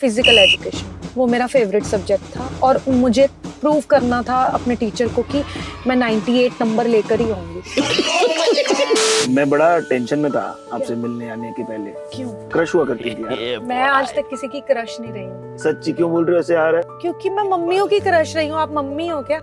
Physical education वो मेरा favourite subject था और मुझे प्रूव करना था अपने टीचर को कि मैं 98 नंबर लेकर ही आऊंगी। मैं बड़ा टेंशन में था आपसे मिलने आने के पहले। क्यों? क्रश हुआ करती थी यार। मैं आज तक किसी की क्रश नहीं रही हूँ। सच्ची क्यों बोल रहे हो ऐसे यार? क्योंकि मैं मम्मियों की क्रश रही हूँ। आप मम्मी हो क्या?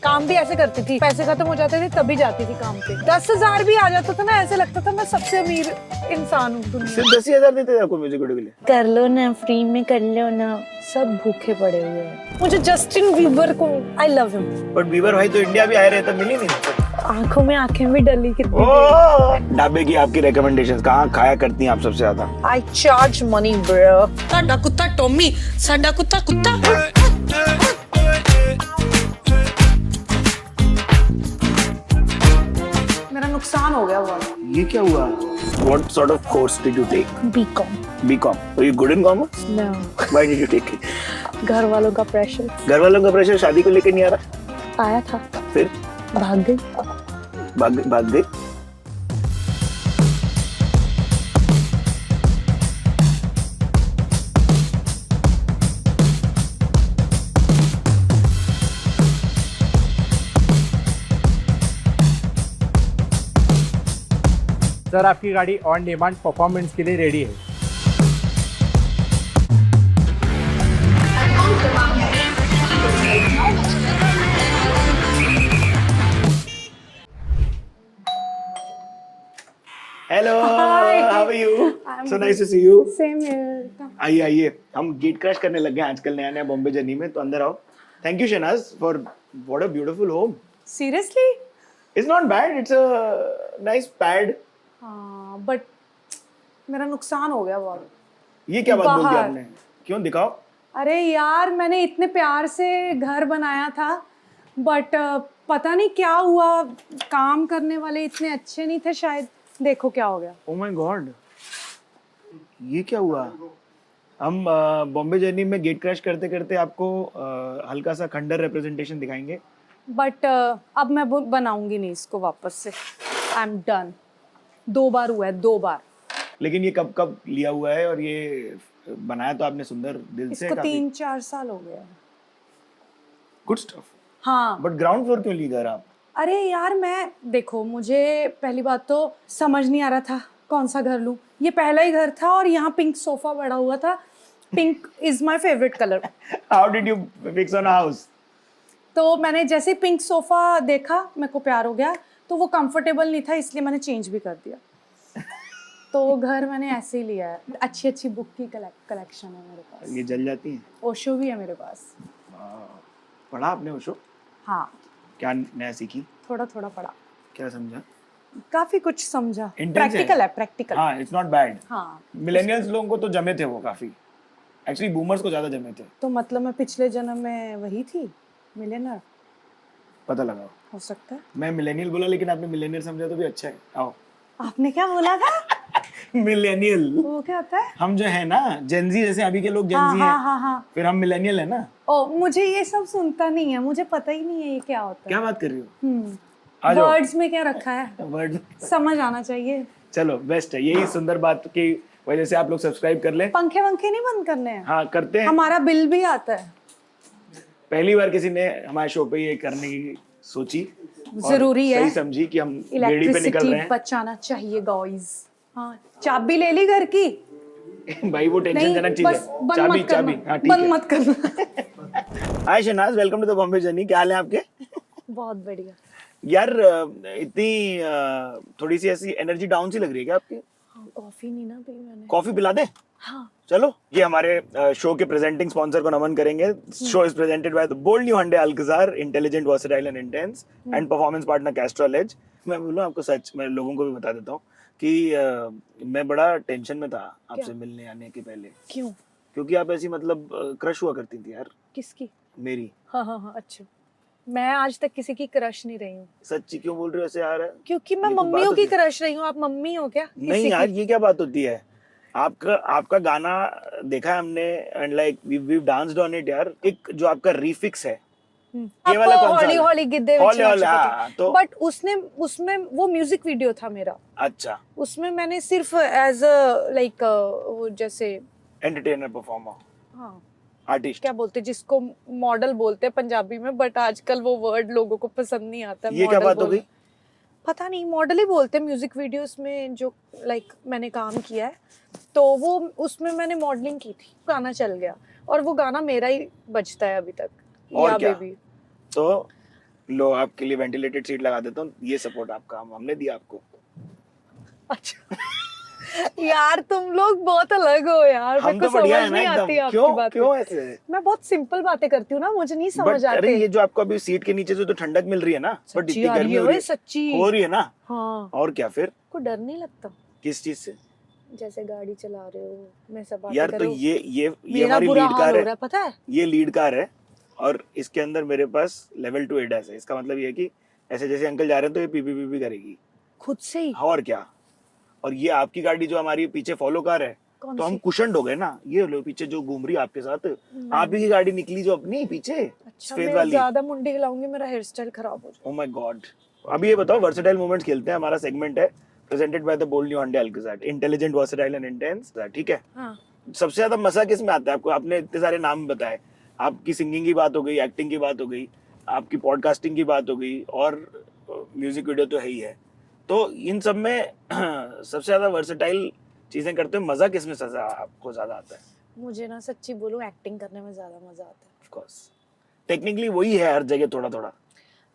काम भी ऐसे करती थी, पैसे खत्म हो जाते थे तभी जाती थी काम पे। 10,000 भी आ जाता था ना, ऐसे लगता था मैं सबसे अमीर इंसान हूँ दुनिया में। सिर्फ 10,000 देते थे आपको म्यूजिक वीडियो के लिए? कर लो ना, फ्री में कर लो ना, सब भूखे पड़े हुए हैं। मुझे जस्टिन बीबर को I love him. But Bieber भाई तो इंडिया भी आए रहे, तब मिली नहीं। आंखों में आंखें भी डली कितनी। ढाबे की आपकी रिकमेंडेशंस कहाँ खाया करती हैं आप सबसे ज्यादा? आई चार्ज मनी ब्रो। साडा कुत्ता टॉमी, साडा कुत्ता कुत्ता। मेरा नुकसान हो गया बहुत। ये क्या हुआ? What sort of course did you take? B Com. BCom. Were you good in commerce? No. Why did you take it? घर वालों का प्रेशर घर वालों का प्रेशर शादी को लेकर नहीं आ रहा? आया था, फिर भाग गई। भाग गई। सर आपकी गाड़ी ऑन डिमांड परफॉर्मेंस के लिए रेडी है। Hello, Hi. How are you? I'm so nice to see you. Same here. आइए आइए, हम गेट क्रैश करने लग गए आजकल नया नया बॉम्बे जर्नी में, तो अंदर आओ। Thank you Shehnaaz for what a beautiful home. Seriously? It's not bad, it's a nice pad. हाँ, बट मेरा नुकसान हो गया बहुत। ये क्या बात बोल दी बाहर। आपने? क्यों, दिखाओ। अरे यार, मैंने इतने प्यार से घर बनाया था, बट पता नहीं क्या हुआ, काम करने वाले इतने अच्छे नहीं थे शायद। देखो क्या हो गया। ओह माय गॉड, ये क्या हुआ? हम बॉम्बे जर्नी में गेट क्रैश करते करते आपको हल्का सा खंडर रिप्रेजेंटेशन दिखाएंगे। बट अब मैं बनाऊंगी नहीं इसको वापस से। I am done. 2 बार हुआ है, 2 बार। लेकिन ये कब कब लिया हुआ है और ये बनाया तो आपने सुंदर दिल से इसको काफी। 3-4 साल हो गया। Good stuff. हाँ। बट ग्राउंड फ्लोर क्यों ली घर आप? अरे यार, मैं देखो, मुझे पहली बात तो समझ नहीं आ रहा था कौन सा घर लूं। ये पहला ही घर था और यहाँ पिंक सोफा पड़ा हुआ था। Pink is my favourite colour. How did you fix on a house? तो मैंने जैसे पिंक सोफा देखा, मेरे को प्यार हो गया। तो वो कंफर्टेबल नहीं था, इसलिए मैंने चेंज भी कर दिया। तो वो घर मैंने ऐसे ही लिया है। अच्छी अच्छी बुक की कलेक्शन है मेरे पास। ये जल जाती हैं? ओशो भी है मेरे पास। पढ़ा आपने ओशो? हाँ, क्या नया सीखी? थोड़ा थोड़ा पढ़ा। क्या समझा? काफी कुछ समझा। Intense प्रैक्टिकल है, प्रैक्टिकल। हाँ, इट्स नॉट बैड। हाँ, मिलेनियल्स लोगों को तो जमे थे वो काफी। एक्चुअली बूमर्स को ज्यादा जमे थे। तो मतलब मैं पिछले जन्म में वही थी, मिलियनर। पता लगाओ। हो सकता है। मैं मिलेनियल बोला लेकिन आपने मिलेनियर समझा तो भी अच्छा है। आओ। आपने क्या बोला था? मिलेनियल वो क्या होता है? हम जो है ना जेनजी, जैसे अभी के लोग हाँ जेनजी हाँ हैं, हाँ हाँ। फिर हम मिलेनियल है ना। ओ, मुझे ये सब सुनता नहीं है, मुझे पता ही नहीं है ये क्या होता है। क्या बात कर रही हो? आ हम्म, जाओ। वर्ड्स में क्या रखा है वर्ड समझ आना चाहिए। चलो बेस्ट है, यही सुंदर बात की वजह से आप लोग सब्सक्राइब कर ले। पंखे वंखे नहीं बंद करने हैं। हाँ करते हैं। हमारा बिल भी आता है। पहली बार किसी ने हमारे शो पे ये करने की सोची और जरूरी है। सही समझी कि हम गेड़ी पे निकल इलेक्ट्रिसिटी रहे हैं। बचाना चाहिए गाइस। हाँ, चाबी ले ली घर की? भाई वो टेंशन नहीं, जनक चीज बस है। बंद चाबी मत करना। चाबी हाँ ठीक बंद है। मत करना। Hi Shahnaz, welcome to the Bombay journey. क्या हाल है आपके? बहुत बढ़िया। यार इतनी थोड़ी सी ऐसी एनर्जी डाउन सी लग रही है क्या आपकी? हाँ, कॉफी नहीं ना पी मैंने। कॉफी पिला दे? हाँ। चलो, ये हमारे शो के प्रेजेंटिंग स्पॉन्सर को नमन करेंगे। Show is presented by the bold new Hyundai Alcazar, intelligent, versatile and intense, and performance partner Castrol Edge. मैं बोलूं आपको सच, मैं लोगों को भी बता देता हूँ कि मैं बड़ा टेंशन में था आपसे मिलने आने के पहले। क्यों? क्योंकि आप ऐसी मतलब क्रश हुआ करती थी यार किसकी? मेरी। हाँ हाँ हाँ, अच्छा। मैं आज तक किसी की क्रश नहीं रही हूँ। सच्ची क्यों बोल रहे हो ऐसे यार? क्योंकि मैं ये तो मम्मियों बात की होती है। क्रश रही हूँ। आप मम्मी हो क्या? नहीं किसी यार, की? ये क्या बात होती है? आपका गाना देखा है हमने and like we danced on it यार। एक जो आपका रीफिक्स है, ये वाला आपको कौन सा हौली है? हौली गिद्धे हौली हौली, हाँ, तो बट उसमें वो म्यूजिक वीडियो था मेरा। अच्छा। उसमें मैंने सिर्फ एज अ लाइक वो जैसे एंटरटेनर, परफॉर्मर, हाँ आर्टिस्ट। क्या बोलते हैं जिसको मॉडल बोलते हैं पंजाबी में, बट आजकल वो वर्ड लोगों को पसंद नहीं आता है। ये क्या model बात हो बोलना। गई? पता नहीं, मॉडल ही बोलते हैं म्यूजिक वीडियोस में जो लाइक मैंने काम किया है, तो वो उसमें मैंने मॉडलिंग की थी, गाना चल गया और वो गाना मेरा ही बजता है अभी तक। और या क्या? बेबी। तो लो आपके लिए वेंटिलेटेड सीट लगा देता हूँ, ये सपोर्ट आपका हमने दिया आपको। अच्छा यार तुम लोग बहुत अलग हो यार, हम मेरे तो को बढ़िया है समझ ना नहीं एकदम। आती आपकी क्यों बातें। क्यों ऐसे? मैं बहुत सिंपल बातें करती हूँ ना, मुझे नहीं समझ बट अरे आते। ये जो आपको अभी सीट के नीचे से तो ठंडक मिल रही है ना, बट सच्ची इतनी आ रही गर्मी है हो रही ओए, सच्ची हो रही है ना। हाँ। और क्या फिर? को डर नहीं लगता किस चीज से? जैसे गाड़ी चला रहे हो, मैं सब बातें यार कर तो रहे हो, ये मेरा हमारी बुरा लीड हाल कार हो है। रहा है पता है। ये लीड कार है और इसके अंदर मेरे पास लेवल 2 एडास है। इसका मतलब ये है कि ऐसे जैसे अंकल जा रहे हैं तो ये पीपी करेगी। खुद से ही? और क्या। और ये आपकी गाड़ी जो हमारी पीछे फॉलो कार है, कौन तो हम सी? कुशनड हो गए ना। ये लो पीछे जो घूम रही है आपके साथ, आप ही की गाड़ी निकली जो अपनी पीछे अच्छा, सफेद मैं वाली। ज्यादा मुंडी हिलाऊंगी मेरा हेयर स्टाइल खराब हो जाएगा। Oh my God. अभी ये बताओ, वर्सेटाइल मोमेंट्स खेलते हैं। हमारा सेगमेंट है presented by the bold new Hyundai Alcazar, intelligent, versatile and intense. ठीक है। हाँ। सबसे ज्यादा मजा किस में आता है आपको? आपने इतने सारे नाम बताए, आपकी सिंगिंग की बात हो गई, एक्टिंग की बात हो गई, आपकी पॉडकास्टिंग की बात हो गई, और म्यूजिक वीडियो तो है ही है। तो इन सब में सबसे ज्यादा वर्सेटाइल चीजें करते हो, मजा किस में सजा आपको ज्यादा आता है? मुझे ना सच्ची बोलूं, एक्टिंग करने में ज्यादा मजा आता है। ऑफ कोर्स टेक्निकली वही है हर जगह थोड़ा थोड़ा।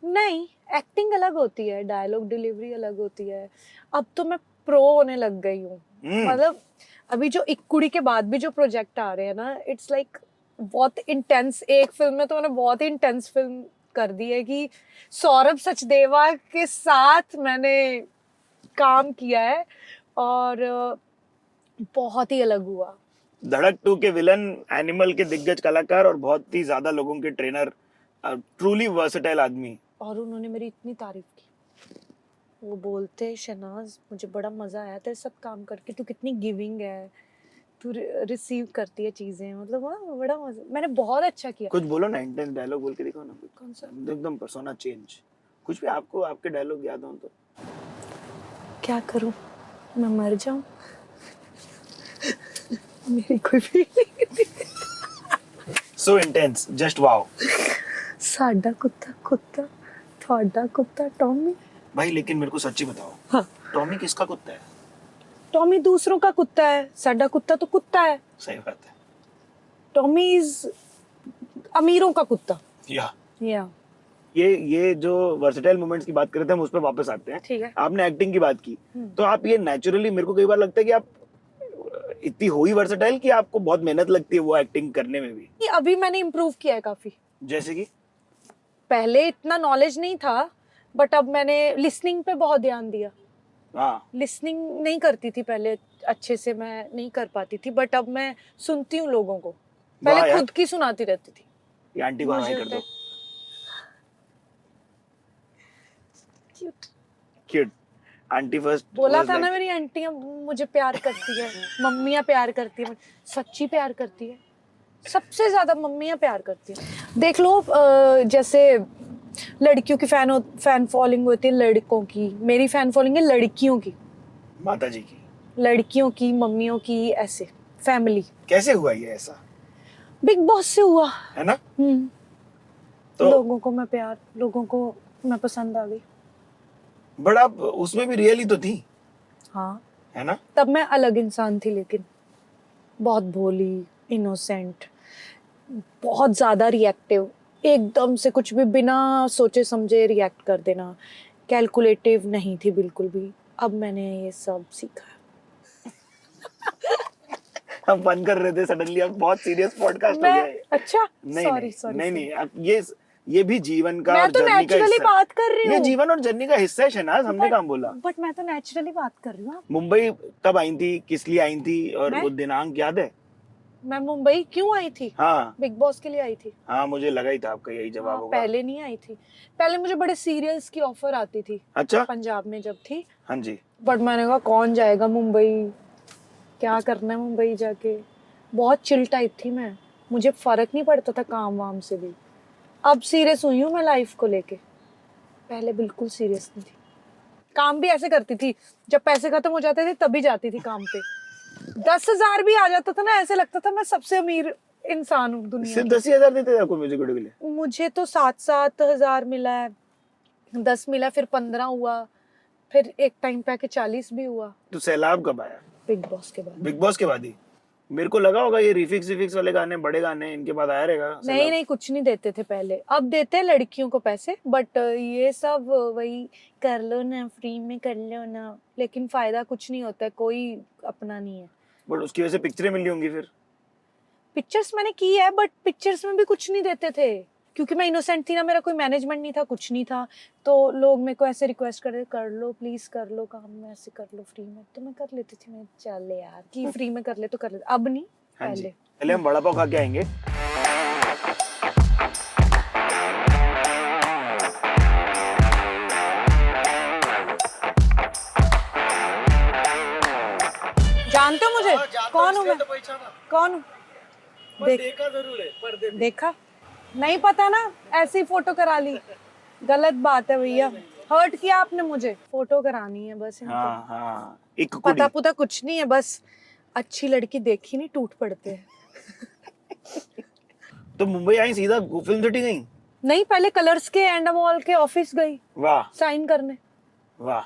नहीं, एक्टिंग अलग होती है, डायलॉग डिलीवरी अलग होती है। अब तो मैं प्रो होने लग गई हूँ। मतलब अभी जो एक कुड़ी के बाद भी जो प्रोजेक्ट आ रहे हैं ना, इट्स लाइक बहुत इंटेंस। एक फिल्म में तो मैंने बहुत ही इंटेंस फिल्म कर दी है कि सौरभ सचदेवा के साथ मैंने काम किया है और बहुत ही अलग हुआ। धड़क 2 के विलन, एनिमल के दिग्गज कलाकार और बहुत ही ज्यादा लोगों के ट्रेनर, ट्रूली वर्सेटाइल आदमी। और उन्होंने मेरी इतनी तारीफ की। वो बोलते, शहनाज मुझे बड़ा मजा आया तेरे साथ काम करके, तू कितनी गिविंग है, तू रिसीव करती है चीजें, मतलब हाँ बड़ा मजा, मैंने बहुत अच्छा किया। कुछ बोलो ना, इंटेंस डायलॉग बोल के दिखाओ ना। कौन सा? एकदम पर्सोना चेंज, कुछ भी आपको आपके डायलॉग याद हो तो। क्या करूं, मैं मर जाऊं? मेरी कोई फीलिंग नहीं। So intense, just wow. साडा कुत्ता कुत्ता, थोड़ा कुत्ता टॉमी। भाई लेकिन मेरे को सच्ची बताओ, हाँ। टॉमी किसका कुत्ता है? टॉमी दूसरों का कुत्ता है, साडा कुत्ता तो कुत्ता है। सही बात है। टॉमी इज अमीरों का कुत्ता। या या ये जो वर्सेटाइल मोमेंट्स की बात कर रहे थे, हम उस पर वापस आते हैं। ठीक है। आपने एक्टिंग की बात की, तो आप ये नेचुरली, मेरे को कई बार लगता है कि आप इतनी हो ही वर्सेटाइल कि आपको बहुत मेहनत लगती है वो एक्टिंग करने में भी। ये अभी मैंने इम्प्रूव किया है काफी। जैसे कि पहले इतना नॉलेज नहीं था, बट अब मैंने लिसनिंग पे बहुत ध्यान दिया। हाँ, लिसनिंग नहीं करती थी पहले, अच्छे से मैं नहीं कर पाती थी, बट अब मैं सुनती हूँ लोगों को। वाह पहले यार। खुद की सुनाती रहती थी। ये आंटी को हाई कर दो। Cute। क्यूट आंटी फर्स्ट बोला था ना मेरी आंटियां मुझे प्यार करती है, मम्मियां प्यार करती है, सच्ची प्यार करती है। सबसे ज्यादा मम्मियां प्यार करती है। देख लो जैसे लड़कियों की फैन फॉलोइंग होती है लड़कों की, मेरी फैन फॉलोइंग है लड़कियों की, माता जी की। लड़कियों की, मम्मियों की, ऐसे फैमिली। कैसे हुआ ये ऐसा? बिग बॉस से हुआ। है ना? तो लोगों को मैं प्यार, लोगों को मैं पसंद आ गई। बट आप उसमें भी रियल ही तो थी। हाँ, है ना? तब मैं अलग इंसान थी, लेकिन बहुत भोली, इनोसेंट, बहुत ज्यादा रिएक्टिव, एकदम से कुछ भी बिना सोचे समझे रिएक्ट कर देना, कैलकुलेटिव नहीं थी बिल्कुल भी। अब मैंने ये सब सीखा है। हम फन कर रहे थे, सडनली अब बहुत सीरियस पॉडकास्ट हो मैं गया है। अच्छा नहीं सॉरी नहीं, अब ये भी जीवन का मैं और तो जर्नी का नेचुरली हिस्सा बात कर रही ये हूँ। जीवन और जर्नी का हिस्सा है शहनाज, हमने काम बोला। बट मैं तो नेचुरली बात कर रही हूँ। मुंबई कब आई थी, किस लिए आई थी, और मैं? वो दिनांक याद है? मैं मुंबई क्यों आई थी? हाँ बिग बॉस के लिए आई थी। हाँ, मुझे लगा ही था आपका यही जवाब हाँ, होगा। पहले नहीं आई थी। पहले मुझे बड़े सीरियल्स की ऑफर आती थी अच्छा। पंजाब में जब थी। हाँ जी। बट मैंने कहा कौन जाएगा मुंबई, क्या करना है मुंबई जाके। बहुत चिल टाइप थी मैं, मुझे फर्क नहीं पड़ता था काम वाम से भी। अब सीरियस हुई हूँ मैं लाइफ को लेके, पहले बिल्कुल सीरियस नहीं थी। काम भी ऐसे करती थी, जब पैसे खत्म हो जाते थे तभी जाती थी काम पे। 10,000 भी आ जाता था ना, ऐसे लगता था मैं सबसे अमीर इंसान हूँ दुनिया सिर्फ में। 10,000 देते थे आपको म्यूजिक वीडियो के लिए? मुझे तो 7,000 मिला है, 10 मिला, फिर 15 हुआ, फिर एक टाइम पे आके 40 भी हुआ। तो सैलाब कब आया? बिग बॉस के बाद। बिग बॉस के बाद ही? मेरे को लगा होगा ये रिफिक्स वाले गाने, बड़े गाने, इनके बाद आया रहेगा नहीं सैलाब। नहीं, कुछ नहीं देते थे पहले, अब देते हैं लड़कियों को पैसे, बट ये सब वही कर लो ना, फ्री में कर लो ना, लेकिन फायदा कुछ नहीं होता है, कोई अपना नहीं है। बट उसकी वजह से पिक्चरें मिली होंगी फिर? पिक्चर्स मैंने की है, बट पिक्चर्स में भी कुछ नहीं देते थे, क्योंकि मैं इनोसेंट थी ना, मेरा कोई मैनेजमेंट नहीं था, कुछ नहीं था, तो लोग मेरे को ऐसे रिक्वेस्ट कर रहे, कर लो प्लीज, कर लो काम में, ऐसे कर लो फ्री में, तो मैं कर लेती थी, मैं चल यार कि फ्री में कर ले तो कर ले, अब नहीं, हाँ जी। पहले। पहले हम बड़ा पाव खा के आएंगे। जानते हो मुझे? कौन हूँ मैं? कौन हूँ? देखा जरूर है, पर्दे पे। देखा नहीं पता ना, ऐसी फोटो करा ली, गलत बात है भैया, हर्ट किया आपने मुझे, फोटो करानी है बस इनको। हाँ हाँ, एक पता कुड़ी। पुता कुछ नहीं है, बस अच्छी लड़की देखी नहीं टूट पड़ते हैं। तो मुंबई आई सीधा फिल्म सिटी गई? नहीं, पहले कलर्स के एंडामॉल के ऑफिस गई वाह साइन करने, वाह।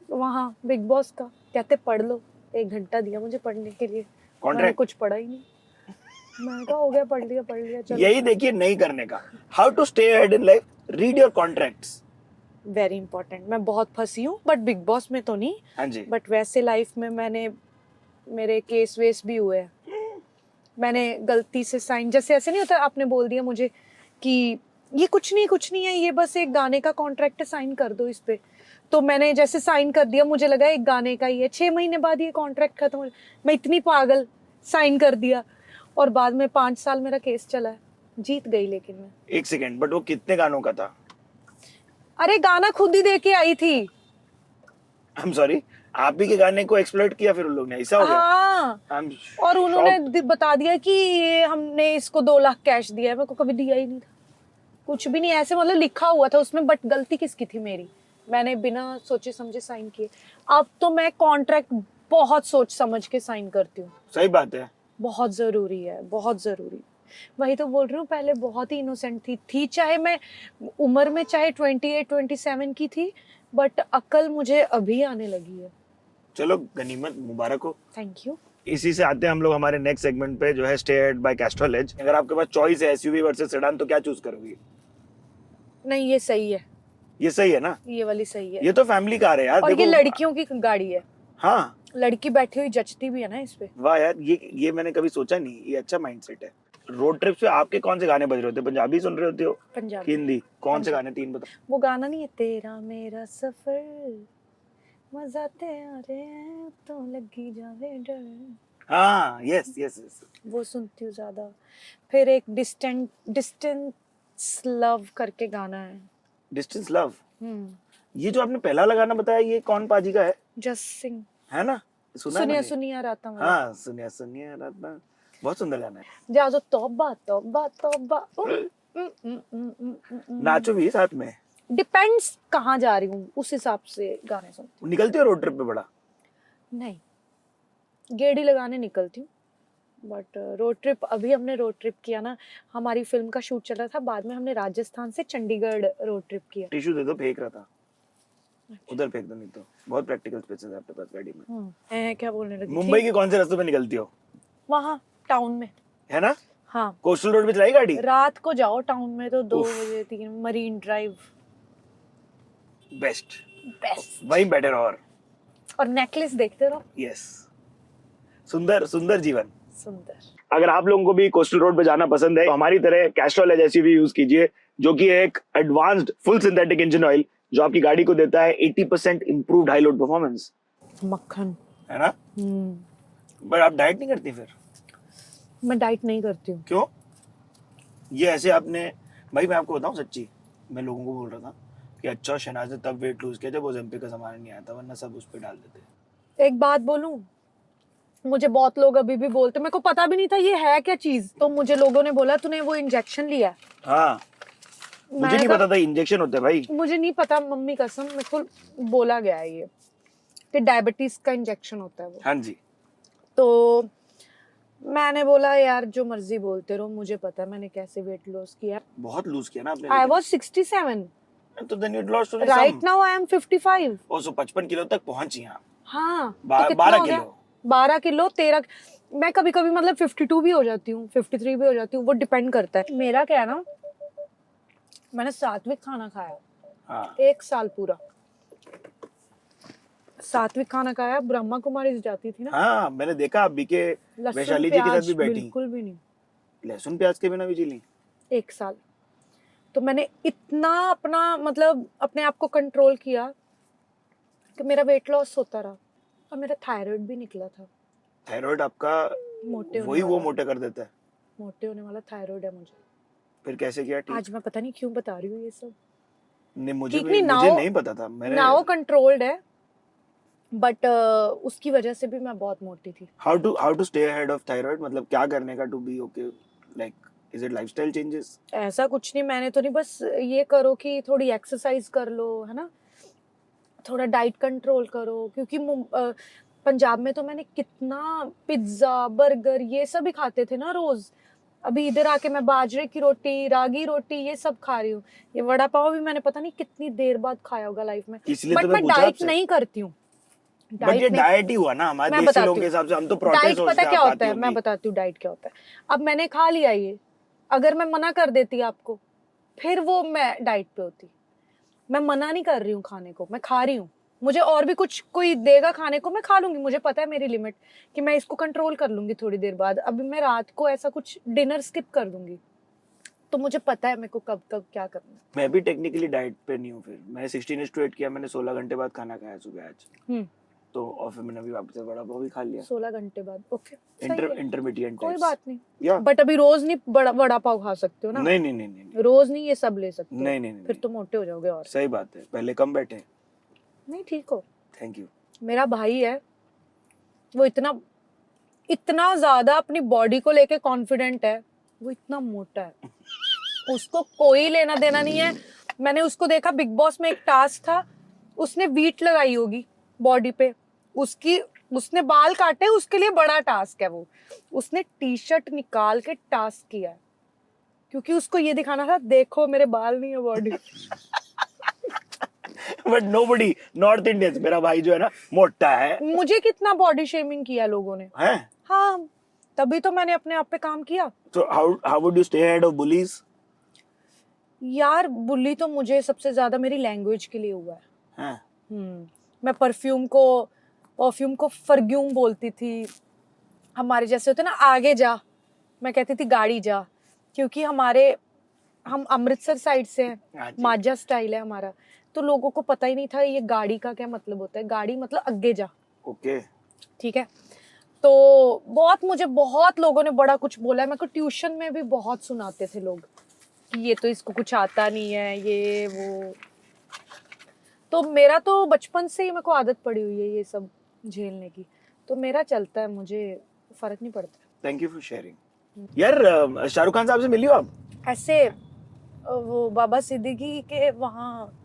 वहाँ बिग बॉस का, कहते पढ़ लो, 1 घंटा दिया मुझे पढ़ने के लिए, मैंने कॉन्ट्रैक्ट? कुछ पढ़ा ही नहीं, मैंने कहा हो गया, पढ़ लिया चलो। यही देखिए नहीं करने का। How to stay ahead in life, read your contracts. Very important. मैं बहुत फंसी हूँ, बट बिग बॉस में तो नहीं, हाँ जी। बट वैसे लाइफ में मेरे केस वेस भी हुए हैं, मैंने गलती से साइन, जैसे ऐसे नहीं होता, आपने बोल दिया मुझे कि ये कुछ नहीं है, ये बस एक गाने का कॉन्ट्रैक्ट है, साइन कर दो इस पे, तो मैंने जैसे साइन कर दिया, मुझे लगा एक गाने का ही है, 6 महीने बाद ये कॉन्ट्रैक्ट खत्म हो, मैं इतनी पागल, साइन कर दिया, और बाद में 5 साल मेरा केस चला है, जीत गई लेकिन मैं। एक सेकेंड, बट वो कितने गानों का था? अरे गाना खुद ही दे के आई थी। आई एम सॉरी, आप ही के गाने को एक्सप्लोइट किया फिर उन लोग ने, ऐसा हो गया? हाँ, I'm और उन्होंने shocked. बता दिया कि ये हमने इसको 2 लाख कैश दिया है, मेरे को कभी दिया ही नहीं था, कुछ भी नहीं, ऐसे मतलब लिखा हुआ था उसमें, बट गलती किसकी थी? मेरी, मैंने बिना सोचे समझे साइन किए। अब तो मैं कॉन्ट्रैक्ट बहुत सोच समझ के साइन करती हूँ, सही बात है। बहुत जरूरी है, बहुत जरूरी। वही तो बोल रही हूँ, पहले बहुत ही इनोसेंट थी, चाहे मैं उम्र में चाहे 28-27 की थी, बट अक्ल मुझे अभी आने लगी है। चलो गनीमत, मुबारक हो। Thank you. इसी से आते हैं हम लोग हमारे नेक्स्ट सेगमेंट पे, जो है stay ahead by Castrol Edge. अगर आपके पास चॉइस है एसयूवी वर्सेस सेडान, तो क्या चूज करोगी? नहीं, ये सही है, ये सही है ना? ये वाली सही है, ये तो फैमिली कार है यार। और ये देखो, लड़कियों की गाड़ी है, हाँ लड़की बैठी हुई जचती भी है ना इस पे। वाह यार, ये मैंने कभी सोचा नहीं, ये अच्छा माइंडसेट है। रोड ट्रिप पे आपके कौन से गाने बज रहे होते? पंजाबी सुन रहे होते हो? पंजाबी। हिंदी? कौन से गाने, 3 बताओ। वो गाना नहीं है, तेरा मेरा सफर मजा ते आ रहे हैं तो लगी जावे डर, हाँ यस यस यस। वो सुनती हूँ ज्यादा। फिर एक डिस्टेंस लव करके गाना है, डिस्टेंस लव। ये जो आपने पहला वाला गाना बताया, ये कौन पाजी का है? जस्ट सिंग, है ना? सुना है सुनिया मैंने। सुनिया राता वाला। हाँ, सुनिया रात, बहुत सुंदर गाना है। जा जो तौबा तौबा तौबा। नाचो भी साथ में। डिपेंड्स कहाँ जा रही हूँ, उस हिसाब से गाने सुनती निकलती हो रोड ट्रिप पे बड़ा? हूँ। नहीं, गेड़ी लगाने निकलती हूँ, बट रोड ट्रिप, अभी हमने रोड ट्रिप किया ना, हमारी फिल्म का शूट चल रहा था, बाद में हमने राजस्थान से चंडीगढ़ रोड ट्रिप किया। टिश्यू दे दो, फेंक रहा था। उधर फेंक दो, नहीं तो बहुत प्रैक्टिकल स्पेसेस है आपके पास गाड़ी में। क्या बोलने लगी मुंबई थी? के कौन से रास्तों पे निकलती हो? वहाँ टाउन में। है ना? हाँ, कोस्टल रोड पे चलाई गाड़ी? रात को जाओ टाउन में तो 2 उफ। बजे 3, मरीन ड्राइव बेस्ट, बेस्ट, वहीं बेटर। और नेकलेस देखते रहो, यस, सुंदर सुंदर जीवन। सुंदर। अगर आप लोगों को भी कोस्टल रोड पे जाना पसंद है, तो हमारी तरह कैस्ट्रॉल एज एसयूवी यूज कीजिए, जो कि एक advanced full synthetic engine oil, जो आपकी गाड़ी को देता है 80% इंप्रूव्ड हाई लोड परफॉर्मेंस। मक्खन। है ना? बट आप डाइट नहीं करती फिर? मैं डाइट नहीं करती हूँ। क्यों? ये ऐसे आपने, भाई मैं आपको बताऊं सच्ची, मैं लोगों को बोल रहा था कि अच्छा शहनाज ने तब वेट लूज किया जब ओलंपिक का सामान नहीं आया था, वरना सब उस पे डाल देते। एक बात बोलूं, मुझे बहुत लोग अभी भी बोलते, मेरे को पता भी नहीं था ये है क्या चीज, तो मुझे लोगों ने बोला तूने वो इंजेक्शन लिया। हाँ, मुझे नहीं पता था इंजेक्शन होता है भाई। मुझे नहीं पता, मम्मी कसम, मेरे को बोला गया है ये कि डायबिटीज का इंजेक्शन होता है वो। हाँ जी। तो मैंने बोला यार जो मर्जी बोलते रहो, मुझे पता है मैंने कैसे वेट लॉस किया. बहुत लूज किया ना आपने. I was 67. तो then you lost only right now I am 55. Oh so 55 kilo तक पहुंची आप. हाँ, तो 12 किलो. 12 किलो 13. मैं कभी कभी मतलब 52 भी हो जाती हूँ, 53 भी हो जाती हूँ, वो डिपेंड करता है. मेरा क्या है ना, मैंने सात्विक खाना खाया. हाँ. 1 साल पूरा सात्विक खाना खाया. ब्रह्मा कुमारी जाती थी ना. हाँ मैंने देखा आप बीके लहसुन वैशाली जी के साथ प्याज भी बैठी. बिल्कुल भी नहीं. लहसुन प्याज के बिना भी जी ली. 1 साल तो मैंने इतना अपना मतलब अपने आप को कंट्रोल किया कि मेरा वेट लॉस होता रहा. और मेरा थायराइड भी निकला था. थायराइड आपका मोटे होने वही वो वाला. मोटे कर देता है. मोटे होने वाला थायराइड है मुझे. फिर कैसे किया ठीक? आज मैं पता नहीं क्यों बता रही हूँ ये सब. नहीं मुझे ठीक नहीं, मुझे now- नहीं पता था. मैंने नाउ कंट्रोल्ड है, बट उसकी वजह से भी मैं बहुत मोटी थी. How to stay ahead of thyroid, मतलब क्या करने का to be okay, like is it lifestyle changes? ऐसा कुछ नहीं, मैंने तो नहीं, बस ये करो कि थोड़ी एक्सरसाइज कर लो, है ना, थोड़ा डाइट कंट्रोल करो. क्योंकि पंजाब में तो मैंने कितना पिज्जा बर्गर ये सब ही खाते थे ना रोज. अभी इधर आके मैं बाजरे की रोटी, रागी रोटी ये सब खा रही हूँ. ये वड़ा पाव भी मैंने पता नहीं कितनी देर बाद खाया होगा लाइफ में. इसलिए बट तो मैं मैं पूछा डाइट आपसे. नहीं करती हूँ. बट ये डाइट नहीं. डाइट ही हुआ ना हमारे मैं देसी बताती लोगों के हूँ. हिसाब से. हम तो डाइट प्रोटीन पता क्या होता है, मैं होंगी. बताती हूँ डाइट क्या होता है. अब मैंने खा लिया ये, अगर मैं मना कर देती आपको, फिर वो मैं डाइट पे होती. मैं मना नहीं कर रही हूँ खाने को, मैं खा रही हूँ. मुझे और भी कुछ कोई देगा खाने को, मैं खा लूंगी. मुझे पता है मेरी लिमिट, कि मैं इसको कंट्रोल कर लूंगी थोड़ी देर बाद. अभी मैं रात को ऐसा कुछ डिनर स्किप कर दूंगी, तो मुझे पता है मेरे को कब कब क्या करना है. मैं भी टेक्निकली डाइट पे नहीं हूँ. फिर मैं 16:8 किया. मैंने 16 घंटे बाद खाना खाया सुबह आज. तो और फिर मैंने अभी वापस से वड़ा पाव भी खा लिया. 16 घंटे बाद. ओके, इंटरमीडिएट कोई बात नहीं. या बट अभी रोज नहीं वड़ा पाव खा सकते हो ना. नहीं नहीं नहीं नहीं रोज नहीं ये सब ले सकते हो. नहीं नहीं फिर तो मोटे हो जाओगे. और सही बात है. पहले कम बैठे. नहीं, ठीक हो. Thank you. मेरा भाई है, वो इतना इतना ज्यादा अपनी बॉडी को लेके कॉन्फिडेंट है, वो इतना मोटा है, उसको कोई लेना देना नहीं है. मैंने उसको देखा बिग बॉस में, एक टास्क था, उसने वीट लगाई होगी बॉडी पे, उसने बाल काटे, उसके लिए बड़ा टास्क है वो. उसने टी शर्ट निकाल के टास्क किया है, क्योंकि उसको ये दिखाना था, देखो मेरे बाल नहीं है body. But nobody, north Indians, मेरा भाई जो है ना मोटा है. मुझे कितना बॉडी शेमिंग किया लोगों ने. हैं? हाँ, तभी तो मैंने अपने आप पे काम किया. So how would you stay ahead of bullies? यार बुली तो मुझे सबसे ज्यादा मेरी लैंग्वेज के लिए हुआ है. हैं? मैं परफ्यूम को फरग्यूम बोलती थी. हमारे जैसे होते ना, आगे जा, मैं कहती थी गाड़ी जा, क्योंकि हम अमृतसर साइड से हाँ हैं, जी. माजा स्टाइल है हमारा. तो लोगों को पता ही नहीं था ये गाड़ी का क्या मतलब होता है. गाड़ी मतलब आगे जा. ओके. ठीक है. तो मुझे बहुत लोगों ने बड़ा कुछ बोला है. मेरे को ट्यूशन में भी बहुत सुनाते थे लोग कि ये तो इसको कुछ आता नहीं है, ये वो. तो मेरा तो बचपन से ही मेरे को आदत पड़ी हुई है ये सब झेलने की, तो मेरा चलता है, मुझे फर्क नहीं पड़ता. Thank you for sharing. यार शाहरुख खान साहब से मिली हो आप? ऐसे वो बाबा सिद्दीकी के वहाँ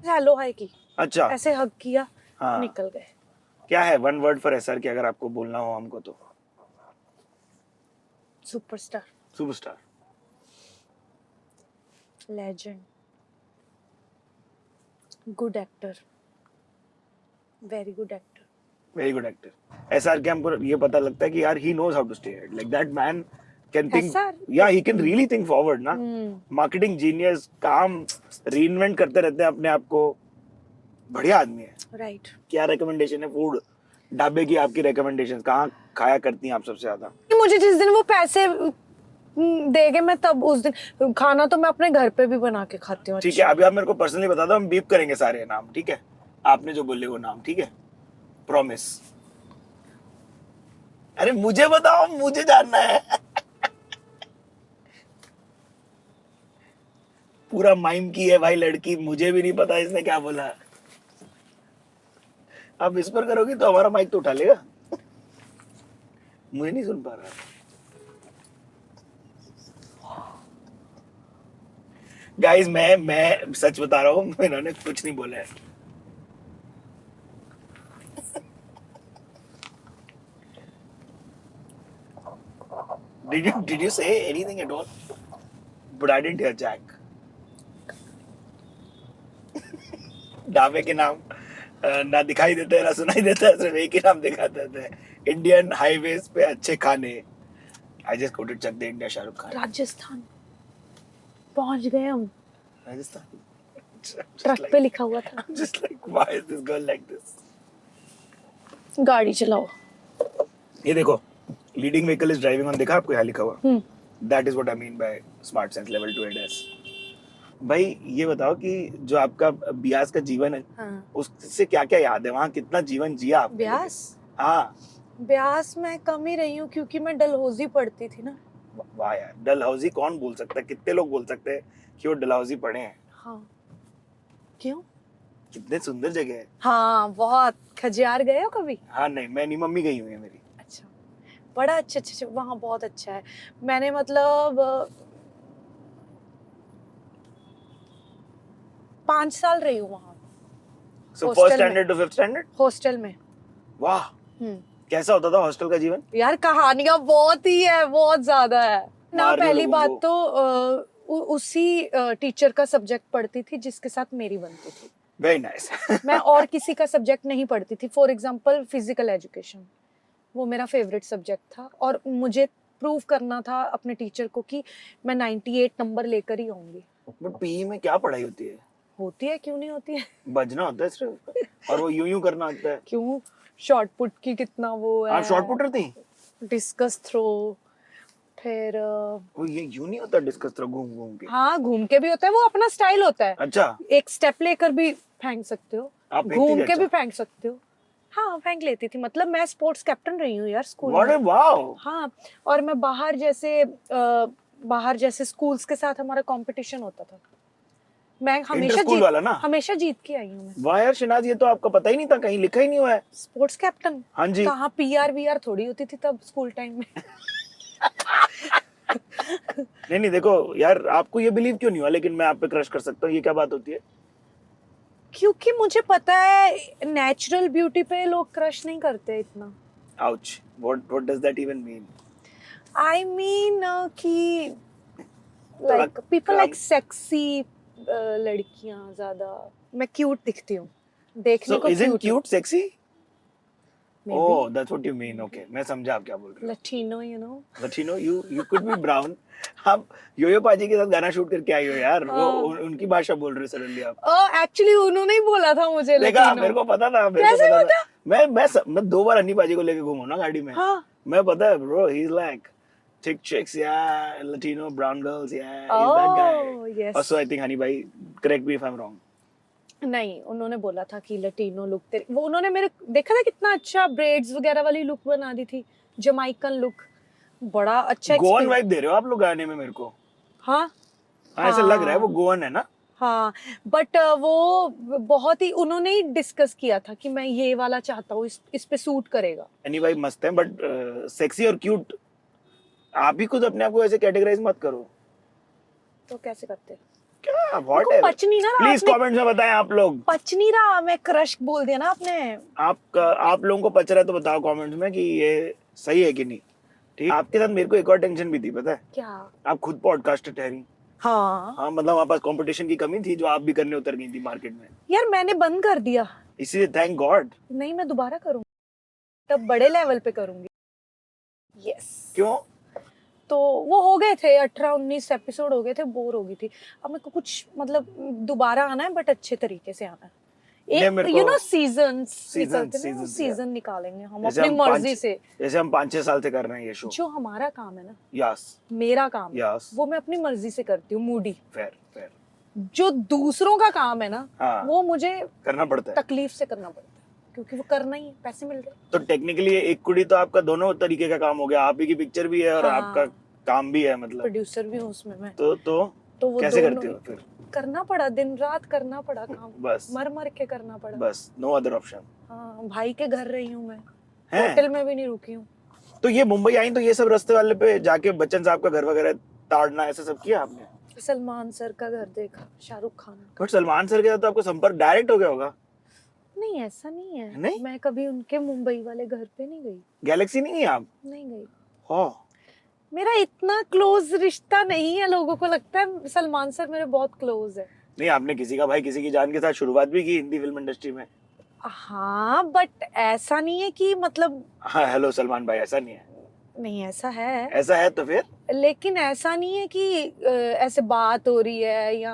हेलो हाय की, अच्छा. ऐसे हग किया, हाँ. निकल गए. क्या है वन वर्ड फॉर एसआर की, अगर आपको बोलना हो हमको तो? Superstar, superstar. Legend, good actor, very good actor. Very good actor. SR K हमको ये पता लगता है कि यार he knows how to stay ahead. Like that man can think. SR? या he can really think forward ना. मार्केटिंग जीनियस, काम रीइन्वेंट करते रहते हैं अपने आप को. बढ़िया आदमी है. राइट. क्या रिकमेंडेशन है फूड ढाबे की आपकी? रिकमेंडेशन कहाँ खाया करती हैं आप सबसे ज्यादा? मुझे जिस दिन वो पैसे देंगे, मैं तब उस दिन खाना तो मैं अपने घर पे भी बना के खाती हूँ. ठीक है, अभी आप मेरे को पर्सनली बता दो, हम बीप करेंगे सारे नाम. ठीक है, आपने जो बोले वो नाम. ठीक है, प्रॉमिस. अरे मुझे बताओ, मुझे जानना है. पूरा माइम की है भाई लड़की, मुझे भी नहीं पता इसने क्या बोला. आप इस पर करोगी तो हमारा माइक तो उठा लेगा. मुझे नहीं सुन पा रहा. गाइस मैं सच बता रहा हूँ, इन्होंने कुछ नहीं बोला है. Did you say anything at all? But I didn't hear Jack. ढाबे के नाम ना दिखाई देते हैं ना सुनाई देता है, सिर्फ एक ही नाम दिखाई देते हैं, इंडियन हाईवेज पे अच्छे खाने. I just quoted Chak De India Shahrukh Khan. Rajasthan पहुंच गए हम. राजस्थान. ट्रक पे लिखा हुआ था. Just like why is this girl like this? गाड़ी चलाओ. ये देखो, leading vehicle is driving on, देखा आपको यहाँ लिखा हुआ? That is what I mean by smart sense level 2 ADAS. भाई ये बताओ कि जो आपका ब्यास का जीवन है, हाँ. उससे क्या क्या याद है, वहाँ कितना जीवन जिया आपने? ब्यास? हाँ. ब्यास में कम ही रही हूँ क्योंकि मैं डलहौजी पढ़ती थी ना. वाह यार, डलहौजी कौन बोल सकता है, कितने लोग बोल सकते हैं कि वो डलहौजी पढ़े हैं. हाँ. क्यों? कितने सुंदर जगह है. हाँ बहुत. खजियार गए हो कभी? हाँ नहीं, मैं नहीं, मम्मी गई हुई है मेरी. अच्छा. बड़ा अच्छा वहाँ बहुत अच्छा है. मैंने मतलब 5 साल रही हूँ वहाँ. सो Hostel फर्स्ट में. Standard two fifth standard. Hostel में. वाह, कैसा होता था हॉस्टल का जीवन? यार कहानियां बहुत ही है, बहुत ज्यादा है ना. मार दो पहली लोगों बात को. तो उसी टीचर का सब्जेक्ट पढ़ती थी जिसके साथ मेरी बनती थी. Very nice. मैं और किसी का सब्जेक्ट नहीं पढ़ती थी. फॉर एग्जांपल फिजिकल एजुकेशन, वो मेरा फेवरेट सब्जेक्ट था और मुझे प्रूव करना था अपने टीचर को कि मैं 98 नंबर लेकर ही आऊंगी. बट पीई में क्या पढ़ाई होती है? होती है, क्यों नहीं होती है. बजना होता है सिर्फ, और वो यूं करना होता है. क्यों? शॉर्ट पुट की कितना वो है. आप शॉर्ट पुटर थी? डिस्कस थ्रो, फिर वो ये यूं नहीं होता डिस्कस थ्रो घूम घूम के? हाँ घूम के भी होता है, वो अपना स्टाइल होता है. अच्छा, एक स्टेप लेकर भी फेंक सकते हो, आप फेंकती घूम थी? के अच्छा. भी फेंक सकते हो. हाँ फेंक लेती थी. मतलब मैं स्पोर्ट्स कैप्टन रही हूँ यार स्कूल व्हाट में. ए वाओ. हाँ. और मैं बाहर जैसे स्कूल्स के साथ हमारा कंपटीशन होता था. मैं स्कूल वाला ना? हमेशा जीत के आई हूँ मैं. वाह यार शिनाज, ये तो आपका पता ही नहीं था, कहीं लिखा ही नहीं हुआ है. Sports captain. हाँ जी. कहाँ PR VR थोड़ी होती थी तब स्कूल टाइम में. नहीं देखो यार, आपको ये बिलीव क्यों नहीं हुआ लेकिन मैं आप पे क्रश कर सकता हूँ, ये क्या बात होती है? क्योंकि मुझे पता है नेचुरल ब्यूटी पे लोग क्रश नहीं करते इतना. Ouch, what does that even mean? I mean कि like people like sexy लड़कियां ज्यादा. मैं क्यूट दिखती हूँ, देखने So को isn't cute sexy? Maybe. Oh, that's what you mean. Okay, मैं समझा आप क्या बोल रहे हो. Latino, you know. Latino, you could be brown. आप योयो पाजी के साथ गाना शूट करके आई हो यार. वो उनकी भाषा बोल रहे हो सडनली आप. Actually उन्होंने ही बोला था मुझे देखा, Latino. मेरे को पता था. कैसे पता? मैं 2 बार अन्नी पाजी को लेके घूमा ना गाड़ी में. हाँ. मैं पता है bro, he's like thick chicks, yeah, Latino, brown girls, yeah, he's that guy. Oh, yes. Also, I think Honey भाई, correct me if I'm wrong. नहीं, उन्होंने बोला था कि लटीनो लुक तेरी. वो उन्होंने मेरे देखा था कितना अच्छा ब्रेड्स वगैरह वाली लुक बना दी थी, जमाइकन लुक. बड़ा अच्छा. गोवन वाइब दे रहे हो आप लोग गाने में मेरे को. हाँ. ऐसा लग रहा है वो गोवन है ना. हाँ बट वो बहुत ही उन्होंने ही डिस्कस किया था कि मैं ये वाला चाहता हूँ, इस पे सूट करेगा. हनी भाई मस्त है, बट सेक्सी और क्यूट आप भी खुद अपने आप को ऐसे कैटेगराइज मत करो. तो कैसे करते? क्या व्हाट है? पच नहीं ना रहा. प्लीज कमेंट्स में बताएं आप लोग. पच नहीं रहा. मैं क्रश बोल दिया ना आपने. आप लोगों को पच रहा है तो बताओ कमेंट्स में कि ये सही है कि नहीं. ठीक. आपके साथ मेरे को एक और टेंशन भी थी, पता है क्या? आप खुद पॉडकास्टर ठहरी. हाँ मतलब हमारे पास कंपटीशन की कमी थी जो आप भी करने उतर गई थी मार्केट में. यार मैंने बंद कर दिया. इसीलिए थैंक गॉड. नहीं मैं दोबारा करूंगी, तब बड़े लेवल पे करूंगी. यस. क्यों? तो वो हो गए थे 18-19 एपिसोड हो गए थे, बोर हो गई थी. अब मेरे को कुछ मतलब दोबारा आना है बट अच्छे तरीके से आना है. एक यू नो सीजन निकालेंगे हम अपनी मर्जी से. जैसे हम 5-6 साल से कर रहे हैं ये शो. जो हमारा काम है ना, यस, मेरा काम यस, वो मैं अपनी मर्जी से करती हूँ. मूडी. फेयर. जो दूसरों का काम है ना, हाँ, वो मुझे करना पड़ता है, तकलीफ से करना पड़ता है क्योंकि वो करना ही है, पैसे मिल रहे. तो टेक्निकली एक कुड़ी तो आपका दोनों तरीके का काम हो गया. आप ही की पिक्चर भी है और हाँ, आपका काम भी है, मतलब प्रोड्यूसर भी हूँ उसमें मैं. तो वो कैसे दोनों करते हो फिर? करना पड़ा, दिन रात करना पड़ा काम. बस मर के करना पड़ा. बस, नो अदर ऑप्शन. हाँ, भाई के घर रही हूँ मैं, हैं? होटल में भी नहीं रुकी हूँ. तो ये मुंबई आई तो ये सब रास्ते वाले पे जाके बच्चन साहब का घर वगैरह ताड़ना ऐसा सब किया आपने? सलमान सर का घर देखा, शाहरुख खान का. बट सलमान सर के साथ तो आपको संपर्क डायरेक्ट हो गया होगा. नहीं ऐसा नहीं है. नहीं? मैं कभी उनके मुंबई वाले घर पे नहीं गई. गैलेक्सी नहीं गई आप? नहीं गई. हाँ. मेरा इतना क्लोज रिश्ता नहीं है, लोगों को लगता है सलमान सर मेरे बहुत क्लोज है। नहीं, आपने किसी का भाई किसी की जान के साथ शुरुआत भी की हिंदी फिल्म इंडस्ट्री में। हाँ बट ऐसा नहीं है कि मतलब, हाँ, हेलो सलमान भाई, ऐसा नहीं है। नहीं ऐसा है, ऐसा है तो फिर लेकिन ऐसा नहीं है कि ऐसे बात हो रही है या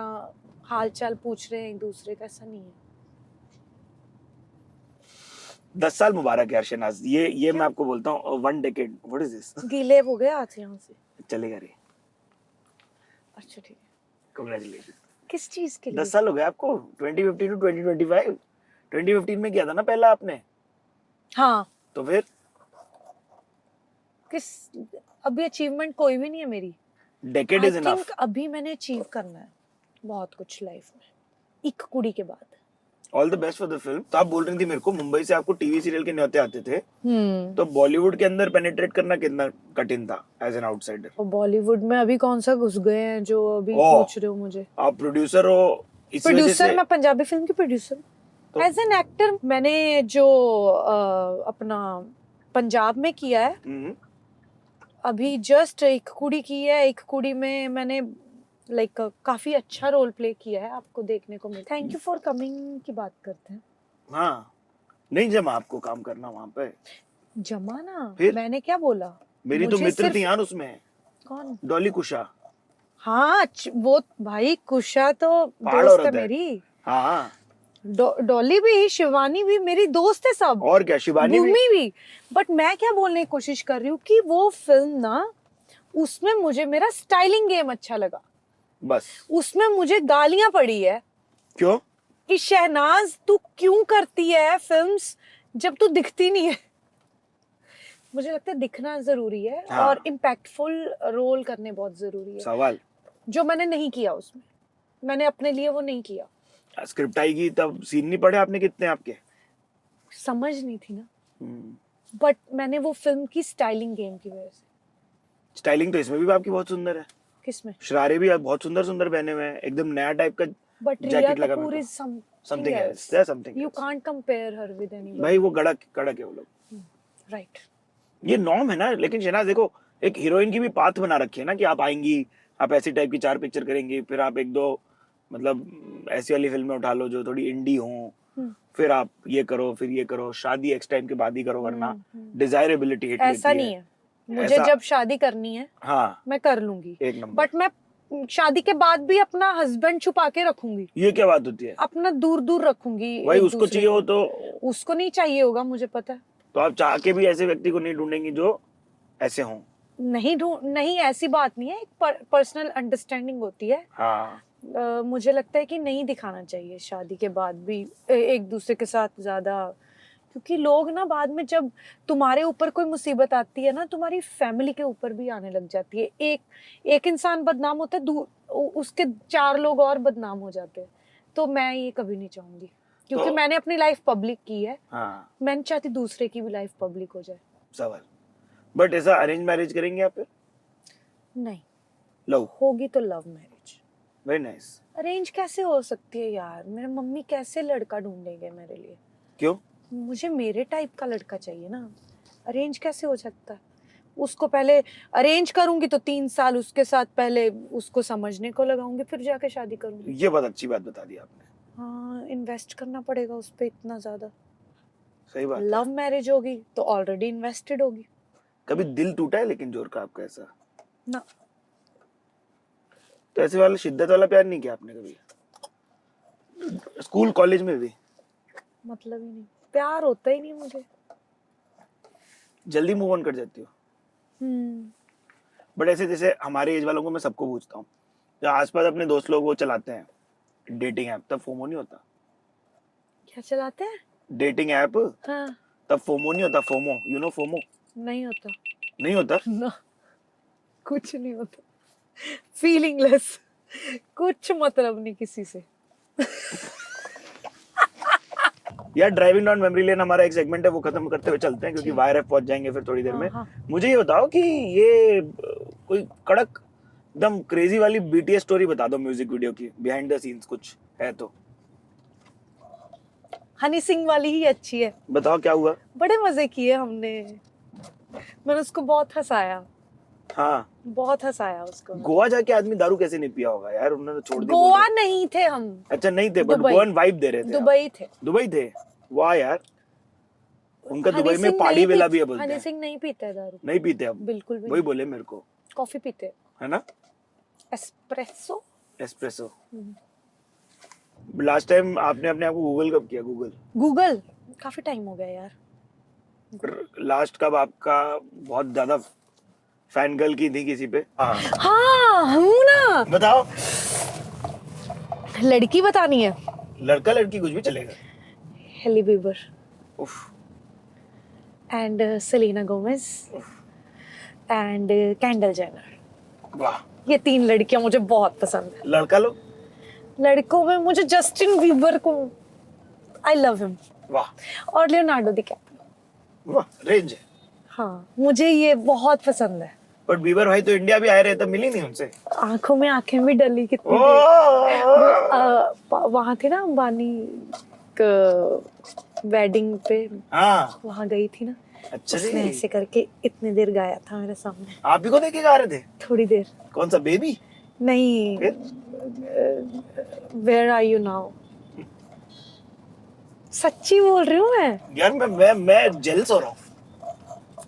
हाल चाल पूछ रहे हैं एक दूसरे का, ऐसा नहीं है। 10 साल मुबारक यार शहनाज, ये मैं आपको बोलता हूँ, 1 डेकेड, व्हाट इज दिस? गीले हो गए हाथ यहाँ से। चलेगा रे, अच्छा ठीक है। कांग्रेचुलेशन। किस चीज के लिए? 10 साल हो गए आपको, 2015 टू 2025। 2015 में किया था ना पहला आपने, हाँ तो फिर किस, अभी अचीवमेंट कोई भी नहीं है मेरी। Decade I is enough. Think अभी मैंने अचीव करना है बहुत कुछ लाइफ में, एक कुड़ी के बाद। All the best for the film. तो आप बोल रही थी मेरे को मुंबई से आपको टीवी सीरियल के न्योते आते थे, तो बॉलीवुड के अंदर पेनिट्रेट करना कितना कठिन था एज एन आउटसाइडर? और बॉलीवुड में अभी कौन सा घुस गए हैं जो अभी ओह, पूछ रहे हो मुझे? आप प्रोड्यूसर हो, इसी वजह प्रोड्यूसर, से मैं पंजाबी फिल्म की प्रोड्यूसर। तो- एज एन एक्टर मैंने जो अपना पंजाब में किया है, अभी जस्ट एक कुड़ी की है, एक कुड़ी में मैंने लाइक काफी अच्छा रोल प्ले किया है, आपको देखने को मिला। थैंक यू फॉर कमिंग की बात करते हैं। हाँ, नहीं जमा आपको काम करना वहां पे। जमा ना, फिर? मैंने क्या बोला? मेरी तो मुझे मित्र सिर्फ- थी यार उसमें, कौन? डॉली कुशा। हाँ वो भाई कुशा तो पहाड़ दोस्त है औरत है। मेरी। हाँ, डॉली भी, शिवानी भी मेरी दोस्त है सब, और क्या, शिवानी भी। भूमि भी। बट मैं क्या बोलने की कोशिश कर रही हूँ कि वो फिल्म ना, उसमें मुझे मेरा स्टाइलिंग गेम अच्छा लगा। बस उसमें मुझे गालियां पड़ी है क्यों? कि शहनाज तू क्यों करती है फिल्म्स जब तू दिखती नहीं है। मुझे लगता है दिखना जरूरी है, हाँ। और इम्पैक्टफुल रोल करने बहुत जरूरी है, सवाल जो मैंने नहीं किया उसमें। मैंने अपने लिए वो नहीं किया, स्क्रिप्ट आएगी तब सीन नहीं पढ़े आपने कितने आपके? समझ नहीं थी ना। बट मैंने वो फिल्म की स्टाइलिंग गेम की वजह से। स्टाइलिंग तो इसमें भी आपकी बहुत सुंदर है। किसमें? शरारे भी आप बहुत सुंदर सुंदर पहने हुए हैं, एकदम नया टाइप का बट रिया जैकेट लगा कपूर मेरे इज को। Something else, there something you else. Can't compare her with anyone. भाई वो कड़क कड़क है वो लोग, राइट। ये नॉर्म है ना। लेकिन शहनाज देखो, एक हीरोइन की भी पाथ बना रखी है ना कि आप आएंगी, आप ऐसी टाइप की 4 पिक्चर करेंगी, फिर आप 1-2 मतलब ऐसी वाली फिल्में उठा लो जो थोड़ी इंडी हो, फिर आप ये करो, फिर ये करो, शादी एक्स टाइम के बाद ही करो, वरना डिजायरेबिलिटी हिट लेती है। ऐसा नहीं है, मुझे जब शादी करनी है हाँ, मैं कर लूंगी, एक नंबर। बट मैं शादी के बाद भी अपना हस्बैंड छुपा के रखूंगी, ये क्या बात होती है? अपना दूर दूर रखूंगी। भाई एक उसको दूसरे चाहिए हो को। तो उसको नहीं चाहिए होगा, मुझे पता है। तो आप चाह के भी ऐसे व्यक्ति को नहीं ढूंढेंगी जो ऐसे हों। नहीं ऐसी बात नहीं है, एक पर्सनल अंडरस्टैंडिंग होती है। हाँ, मुझे लगता है कि नहीं दिखाना चाहिए शादी के बाद भी एक दूसरे के साथ ज्यादा, क्योंकि लोग ना बाद में जब तुम्हारे ऊपर कोई मुसीबत आती है ना, तुम्हारी फैमिली के ऊपर भी आने लग जाती है। एक इंसान बदनाम होता है, उसके 4 लोग और बदनाम हो जाते हैं। तो मैं ये कभी नहीं चाहूंगी, क्योंकि तो- मैंने अपनी लाइफ पब्लिक की है। हाँ, मैं नहीं चाहती दूसरे की भी लाइफ पब्लिक हो जाए। सवाल। बट ऐसा अरेंज मैरिज करेंगे आप फिर? नहीं, लव? होगी तो love marriage. Very nice. Arrange कैसे हो सकती है यार? मेरे मम्मी कैसे लड़का ढूंढेंगे मेरे लिए? क्यों? मुझे मेरे टाइप का लड़का चाहिए ना। अरेंज कैसे हो सकता है? उसको पहले अरेंज करूंगी तो 3 साल उसके साथ पहले उसको समझने को लगाऊंगी, फिर जाके शादी करूंगी। ये बहुत अच्छी बात बता दी आपने। हाँ, इन्वेस्ट करना पड़ेगा उस पे इतना ज्यादा। सही बात है। लव मैरिज होगी तो ऑलरेडी इन्वेस्टेड होगी कभी दिल टूटा है लेकिन जोर का आपका ऐसा? ना। तो ऐसे वाला शिद्दत वाला प्यार नहीं किया आपने कभी? स्कूल कॉलेज में भी? मतलब ही नहीं, प्यार होता ही नहीं मुझे। जल्दी मूव ऑन कर जाती हो? बट ऐसे जैसे हमारे एज वालों को मैं सबको पूछता हूँ, जो आसपास अपने दोस्त लोग वो चलाते हैं डेटिंग ऐप, तब फोमो नहीं होता? क्या चलाते हैं? डेटिंग ऐप, हाँ, तब फोमो नहीं होता? FOMO, you know FOMO? नहीं होता नहीं होता? ना, कुछ नहीं होता। फीलिंगलेस, कुछ मतलब नहीं किसी से। यार ड्राइविंग डाउन मेमोरी लेन हमारा एक सेगमेंट है, वो खत्म करते हुए चलते हैं क्योंकि वायरएफ पहुंच जाएंगे फिर थोड़ी देर में। हाँ। मुझे ये बताओ कि ये कोई कड़क एकदम क्रेजी वाली बीटीएस स्टोरी बता दो म्यूजिक वीडियो की, बिहाइंड द सीन्स कुछ है तो हनी सिंह वाली ही अच्छी है। बताओ क्या हुआ। बड़े मजे किए हमने, मैंने उसको बहुत हंसाया। हाँ बहुत हंसाया उसको। गोवा जाके आदमी दारू कैसे नहीं पिया होगा यार, उन्होंने छोड़ दी। गोवा नहीं थे हम, अच्छा नहीं थे, बट दुबई। गोवन वाइब दे रहे थे। दुबई थे। दुबई थे, वाह यार। उनका हनी दुबई में सिंह पार्टी नहीं वेला पी- भी है बोलते हनी हैं। सिंह नहीं पीते दारू, नहीं पीते अब, बिल्कुल भी वही नहीं। बोले मेरे को, कॉफी पीते, है ना, एस्प्रेसो। एस्प्रेसो। लास्ट टाइम आपने अपने आप को गूगल कब किया? गूगल काफी टाइम हो गया यार। लास्ट कब आपका बहुत ज्यादा फैन गर्ल की थी किसी पे? हाँ हाँ हूँ ना, बताओ। लड़की बतानी है। लड़का लड़की कुछ भी चलेगा। हेली बीबर उफ, and Selena Gomez and Kendall Jenner. वाह। ये 3 लड़कियां मुझे बहुत पसंद है। लड़का लोग? लड़कों में मुझे जस्टिन बीबर को, आई लव हिम, वाह और लियोनार्डो डिकैप्रियो। वाह, रेंज है। हाँ मुझे ये बहुत पसंद है। बट बीबर भाई तो इंडिया भी आए रहे, तब मिली नहीं उनसे। आंखों में आंखें भी डली कितनी वहां थे ना अंबानी वेडिंग पे, हाँ वहां गई थी ना। अच्छा उसने जी। ऐसे करके इतनी देर गाया था मेरे सामने। आप भी को देख के गा रहे थे? थोड़ी देर कौन सा बेबी? नहीं, फिर? Where are you now. सच्ची बोल रही हूँ मैं, यार मैं जेलस हो रहा हूँ।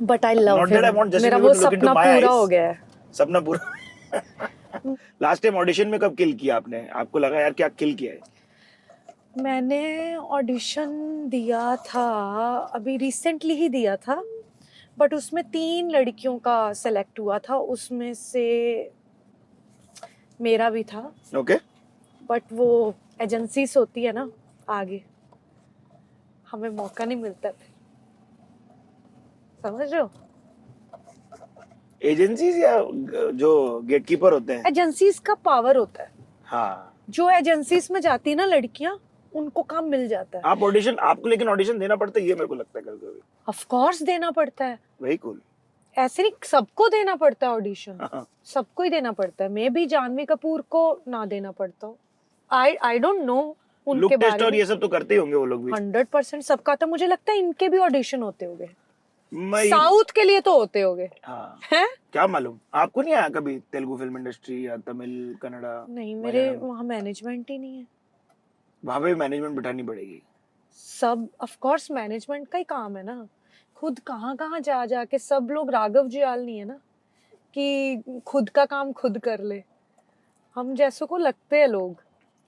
But I love Not that I want Justin मेरा Bieber वो to look into सपना my पूरा eyes. हो गया है। सपना पूरा। लास्ट टाइम ऑडिशन में कब किल किया आपने? आपको लगा यार क्या किल किया है? मैंने ऑडिशन दिया था, अभी रिसेंटली ही दिया था, बट उसमें 3 लड़कियों का सेलेक्ट हुआ था, उसमें से मेरा भी था। ओके। बट वो एजेंसीज होती है ना आगे, हमें मौका नहीं मिलता फिर, समझ रहे हो? एजेंसीज या जो गेटकीपर होते हैं? एजेंसीज का पावर होता है। हाँ। जो एजेंसीज में जाती है ना लड़कियां, उनको काम मिल जाता है। आप ऑडिशन, आपको लेकिन ऑडिशन देना पड़ता है, ये मेरे को लगता है कभी कभी। ऑफ कोर्स देना पड़ता है, वही कूल। ऐसे नहीं सबको देना पड़ता है ऑडिशन, हाँ। सबको ही देना पड़ता है। मे भी जानवी कपूर को ना देना पड़ता हो, आई डोंट नो लुक उनके टेस्ट बारे और में। ये सब तो करते ही होंगे वो लोग भी। 100% सबका, तो मुझे लगता है इनके भी ऑडिशन होते होंगे। मैं साउथ के लिए तो होते होंगे। हाँ, हैं? क्या मालूम, आपको नहीं आया कभी तेलुगु फिल्म इंडस्ट्री या तमिल कन्नड़ा? नहीं, मेरे मलयालम? वहाँ मैनेजमेंट ही नहीं है। वहां पे मैनेजमेंट बिठानी पड़ेगी। सब ऑफ कोर्स मैनेजमेंट का ही काम है ना। खुद कहाँ कहाँ जा जाके सब लोग राघव जुयाल नहीं है ना कि खुद का काम खुद कर ले। हम जैसों को लगते हैं लोग।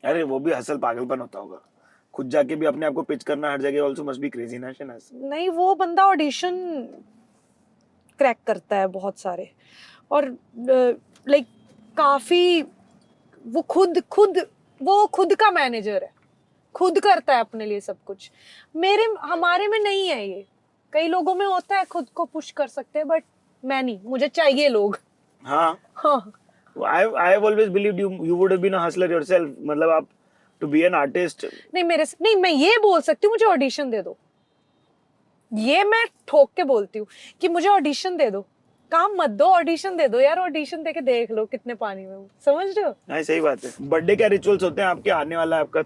अरे वो भी हसल पागलपन होता होगा, खुद जाके भी अपने आप को पिच करना हर जगह आल्सो मस्ट बी क्रेजी ना शनास। नहीं, वो बंदा ऑडिशन क्रैक करता है बहुत सारे, और लाइक काफी वो खुद का मैनेजर है, खुद करता है अपने लिए सब कुछ। हमारे में नहीं है ये, कई लोगों में होता है खुद को पुश कर सकते हैं, बट मैं नहीं, मुझे चाहिए लोग। हाँ, हाँ, I have always believed you would have been a hustler yourself. मतलब आप to be an artist. नहीं, मैं ये बोल सकती हूँ मुझे ऑडिशन दे दो, ये मैं ठोक के बोलती हूँ कि मुझे ऑडिशन दे दो, काम मत दो, ऑडिशन दे दो यार। ऑडिशन दे के देख लो कितने पानी में हूँ, समझ रहे हो? हाँ सही बात है। बर्थडे क्या रिचुअल्स होते हैं आपके? आने वाला है आपका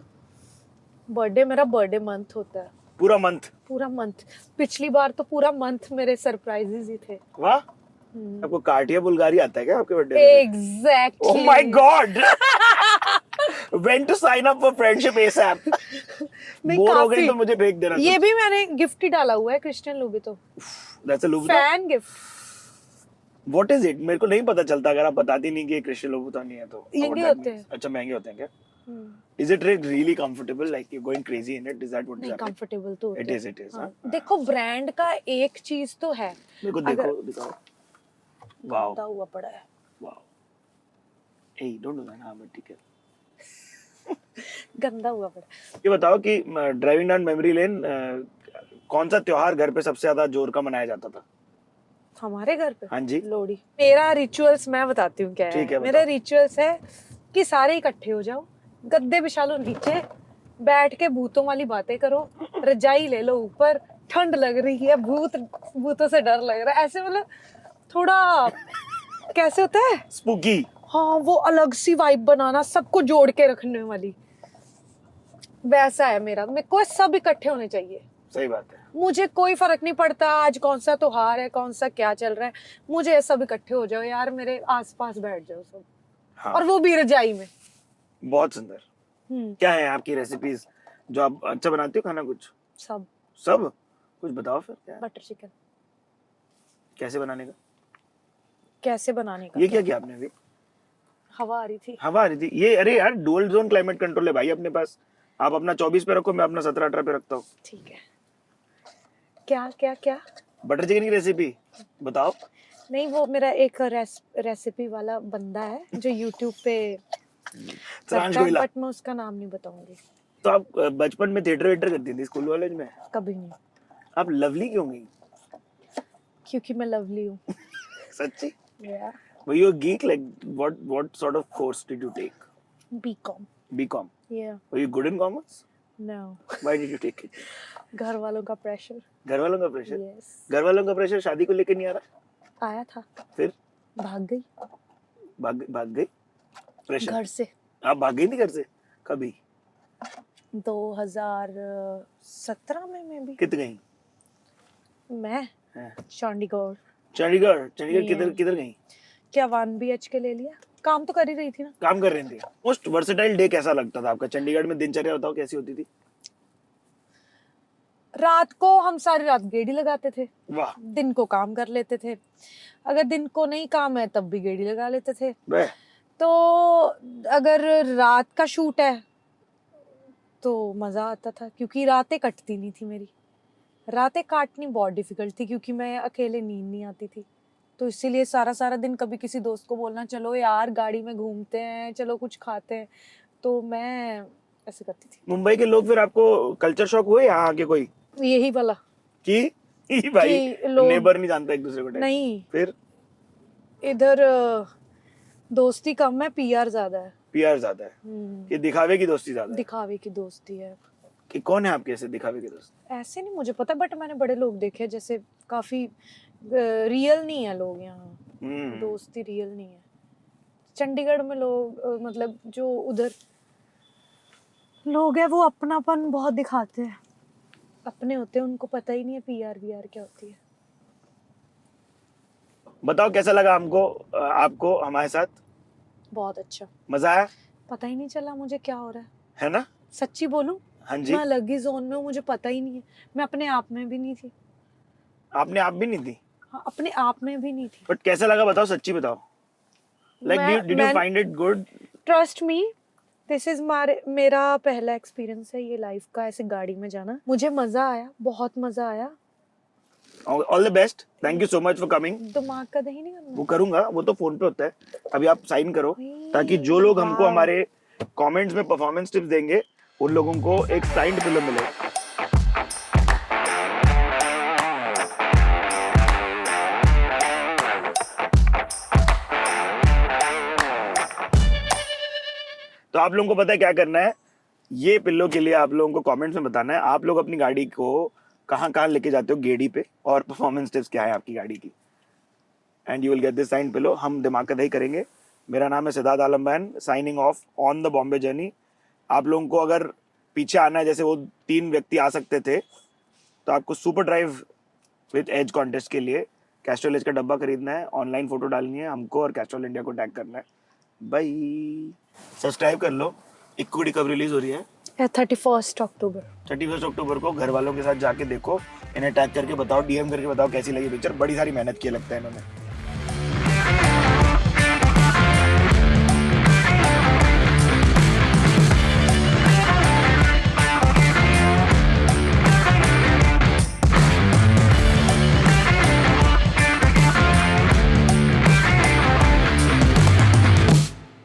बर्थडे, मेरा बर्थडे मंथ होता है, पूरा मंथ? पूरा मंथ। पिछली बार तो पूरा मंथ मेरे सरप्राइजेस ही थे। वाह। आपको कार्टिया बुल्गारी आता है क्या आपके बर्थडे में? Exactly. Oh my God! When to sign up for friendship ASAP? नहीं, बोर हो गई काफी। तो मुझे भेज देना। ये भी मैंने गिफ्ट ही डाला हुआ है, Christian Louboutin That's a Louboutin? Fan gift. What is it? मेरे को नहीं पता चलता अगर आप बताती नहीं कि क्रिश्चियन लोबूतान नहीं है तो। महंगे What that होते means? हैं। अच्छा महंगे होते हैं क्या? Is it really comfortable? Like you're going crazy in it? Is that what is नहीं, happening? कंफर्टेबल तो होते It is. हाँ। हाँ। देखो, ब्रांड का एक चीज तो है, मेरे को दिखाओ। Wow. गंदा हुआ पड़ा है। Wow. Hey, don't do that. हाँ, but ठीक है। गंदा हुआ पड़ा है। ये बताओ कि ड्राइविंग डाउन मेमोरी लेन कौन सा त्योहार घर पे सबसे ज्यादा जोर का मनाया जाता था? हमारे घर पे हाँ जी। लोहड़ी। मेरा रिचुअल्स मैं बताती हूँ क्या ठीक है, है। बताओ। मेरा रिचुअल्स है कि सारे इकट्ठे हो जाओ, गद्दे बिछा लो नीचे, बैठ के भूतों वाली बातें करो, रजाई ले लो ऊपर, ठंड लग रही है, भूतों से डर लग रहा है, ऐसे मतलब थोड़ा कैसे होता है, स्पूकी। हाँ, वो अलग सी वाइब बनाना, सबको जोड़ के रखने वाली, वैसा है मेरा। मेरे को सब इकट्ठे होने चाहिए। सही बात है। मुझे कोई फर्क नहीं पड़ता आज कौन सा त्योहार है, कौन सा क्या चल रहा है, मुझे सब इकट्ठे हो जाओ यार, मेरे आसपास बैठ जाओ सब। हाँ, और वो भी रजाई में। बहुत सुंदर। क्या है आपकी रेसिपीज जो आप अच्छा बनाती हो खाना? कुछ सब। सब कुछ बताओ फिर। क्या है? बटर चिकन कैसे बनाने का? कैसे बनाने का? ये क्या किया आपने अभी? हवा आ रही थी। हवा आ रही थी ये? अरे यार डुअल जोन क्लाइमेट कंट्रोल है भाई अपने पास। आप अपना 24 पे रखो, मैं अपना 17-18 पे रखता हूँ। ठीक है। क्या क्या क्या? बटर चिकन की रेसिपी बताओ। नहीं, वो मेरा एक रेसिपी वाला बंदा है जो YouTube पे सरांश करता है, गोयला। बट मैं उसका नाम नहीं बताऊंगी। तो आप बचपन में थिएटर वेटर करती थी स्कूल कॉलेज में? कभी नहीं, आप लवली क्यों गई? क्योंकि मैं लवली हूँ। सच्ची? Yeah. Were you a geek? Like what sort of course did you take? BCom. BCom. Yeah. Were you good in commerce? No. Why did you take it? घर वालों का प्रेशर। घर वालों का प्रेशर? Yes. घर वालों का प्रेशर शादी को लेकर नहीं आ रहा? आया था, फिर भाग गई भाग गई प्रेशर? घर से। आप भाग गई थी घर से? कभी? 2017 में भी। कितने गई? मैं हाँ। चंडीगढ़। चंडीगढ़ Yeah. किधर गई? क्या 1 BHK ले लिया? काम तो कर ही रही थी ना। काम कर रही थी। मोस्ट वर्सेटाइल डे कैसा लगता था आपका चंडीगढ़ में? दिनचर्या बताओ कैसी होती थी? रात को हम सारी रात गेड़ी लगाते थे, वाह दिन को काम कर लेते थे। अगर दिन को नहीं काम है तब भी गेड़ी लगा लेते थे। बे तो अगर रात का शूट है तो मजा आता था, क्योंकि रातें कटती नहीं थी मेरी। रातें काटनी बहुत डिफिकल्ट थी क्योंकि मैं अकेले नींद नहीं आती थी, तो इसीलिए सारा दिन कभी किसी दोस्त को बोलना चलो यार गाड़ी में घूमते हैं, चलो कुछ खाते हैं, तो मैं ऐसे करती थी। मुंबई के लोग फिर आपको कल्चर शॉक हुए यहाँ आके कोई यही वाला कि भाई कि लोग नेबर नहीं जानता एक दूसरे को type? नहीं, फिर इधर दोस्ती कम है, PR ज्यादा है। PR ज्यादा है कि दिखावे की दोस्ती ज्यादा है? दिखावे की दोस्ती है। कि कौन है आपके ऐसे दिखावे के दोस्त? ऐसे नहीं मुझे पता, बट मैंने बड़े लोग देखे जैसे काफी रियल नहीं है लोग यहाँ। दोस्ती रियल नहीं है। चंडीगढ़ में लोग मतलब जो उधर लोग हैं वो अपनापन बहुत दिखाते हैं, अपने होते हैं, उनको पता ही नहीं है PR VR क्या होती है। बताओ कैसा लगा हमको आपको हमारे साथ? बहुत अच्छा, मजा आया? पता ही नहीं चला मुझे क्या हो रहा है। है ना? सच्ची बोलूं, हाँ जी। मैं अलग ही जोन में हूँ, मुझे पता ही नहीं है। मैं अपने आप में भी नहीं थी। आपने आप भी नहीं थी? हाँ, अपने आप में भी नहीं थी। बट कैसा लगा बताओ, सच्ची बताओ। Like did you find it good? Trust me, this is मेरा पहला एक्सपीरियंस है ये लाइफ का, ऐसे गाड़ी में जाना। मुझे मजा आया, बहुत मजा आया। All the best, thank you so much for coming. दिमाग का दही नहीं करना। वो करूंगा, वो तो फोन पे होता है। अभी आप साइन करो ताकि जो लोग हमको हमारे कमेंट्स में परफॉर्मेंस टिप्स देंगे उन लोगों को एक साइंड पिलो मिले। तो आप लोगों को पता है क्या करना है? ये पिल्लो के लिए आप लोगों को कमेंट्स में बताना है आप लोग अपनी गाड़ी को कहाँ लेके जाते हो गेड़ी पे, और परफॉर्मेंस टिप्स क्या है आपकी गाड़ी की, and you will get this sign pillow. हम दिमाग का दही करेंगे। मेरा नाम है Siddharth Aalambayan, signing off on the Bombay journey. आप लोगों को अगर पीछे आना है, जैसे वो 3 व्यक्ति आ सकते थे, तो आपको super drive with edge contest के लिए कैस्ट्रॉल एज का डब्बा खरीदना है, ऑनलाइन फोटो डालनी है हमको और कैस्ट्रॉल इंडिया को टैग करना है। बाय, सब्सक्राइब कर लो। इक्विटी कब रिलीज हो रही है? 31 अक्टूबर। 31 अक्टूबर को घर वालों के साथ जाके देखो, इन्हें टैग करके बताओ, DM करके बताओ कैसी लगी पिक्चर। बड़ी सारी मेहनत की लगता है इन्होंने।